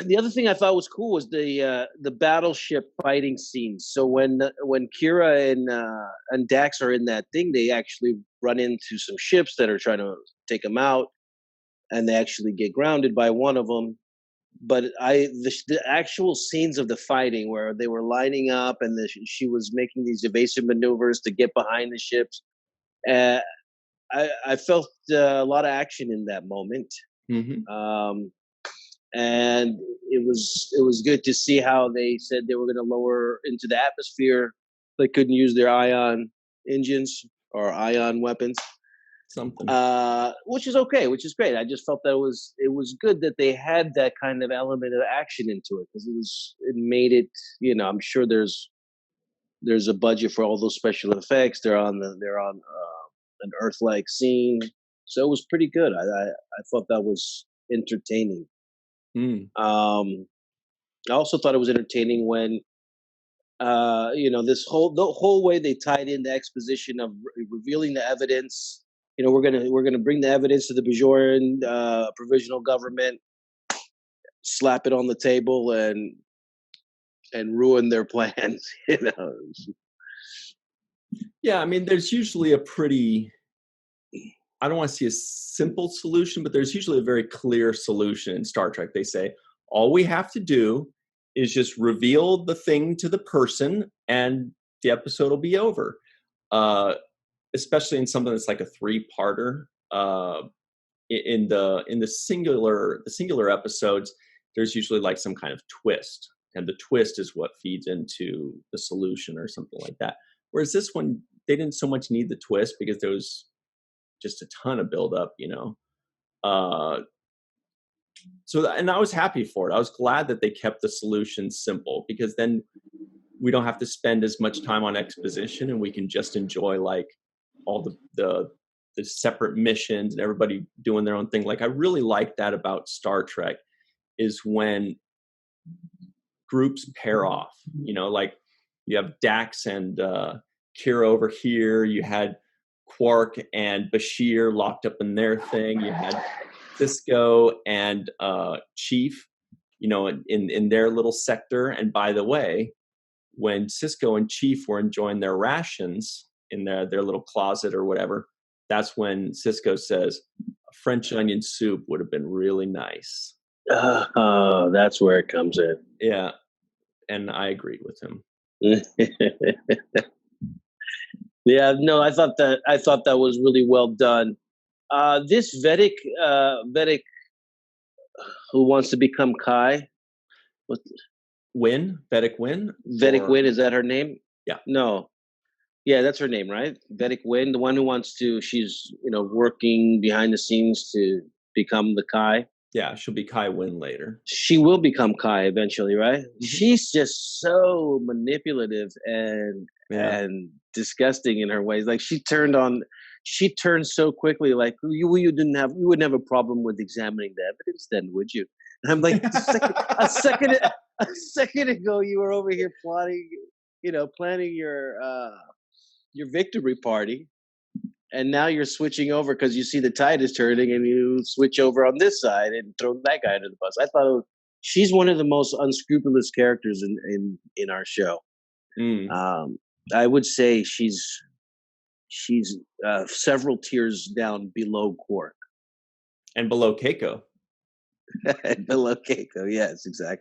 the other thing I thought was cool was the battleship fighting scenes. So when Kira and Dax are in that thing, they actually run into some ships that are trying to take them out, and they actually get grounded by one of them. But the actual scenes of the fighting where they were lining up and she was making these evasive maneuvers to get behind the ships, uh, I felt a lot of action in that moment. Mm-hmm. And it was good to see how they said they were going to lower into the atmosphere. They couldn't use their ion engines or ion weapons, Something. which is okay, which is great. I just felt that it was good that they had that kind of element of action into it, because it made it. I'm sure there's a budget for all those special effects. They're on an Earth-like scene, so it was pretty good. I thought that was entertaining. Mm. I also thought it was entertaining when the whole way they tied in the exposition of revealing the evidence. We're gonna bring the evidence to the Bajoran provisional government, slap it on the table, and ruin their plans. Yeah, I mean, there's usually a pretty, I don't want to see a simple solution, but there's usually a very clear solution in Star Trek. They say, all we have to do is just reveal the thing to the person and the episode will be over. Especially in something that's like a three-parter. In the singular episodes, there's usually like some kind of twist. And the twist is what feeds into the solution or something like that. Whereas this one, they didn't so much need the twist because there was just a ton of buildup, and I was happy for it. I was glad that they kept the solution simple, because then we don't have to spend as much time on exposition and we can just enjoy like all the separate missions and everybody doing their own thing. Like, I really like that about Star Trek, is when groups pair off, like you have Dax and Kira over here. You had Quark and Bashir locked up in their thing. You had Sisko and Chief, in their little sector. And by the way, when Sisko and Chief were enjoying their rations in their little closet or whatever, that's when Sisko says, a French onion soup would have been really nice. Oh, that's where it comes in. Yeah. And I agreed with him. Yeah, no, I thought that was really well done. This Vedic who wants to become Kai, what? Vedic Wynn? Vedic Wynn, is that her name? Yeah. No. Yeah, that's her name, right? Vedic Wynn, the one who wants to. She's working behind the scenes to become the Kai. Yeah, she'll be Kai Wynn later. She will become Kai eventually, right? Mm-hmm. She's just so manipulative and disgusting in her ways. Like, she turned so quickly. Like, you wouldn't have a problem with examining the evidence, then, would you? And I'm like, a second ago, you were over here plotting, planning your victory party. And now you're switching over because you see the tide is turning, and you switch over on this side and throw that guy under the bus. I thought she's one of the most unscrupulous characters in our show. Mm. I would say she's several tiers down below Quark and below Keiko. Below Keiko, yes, exactly.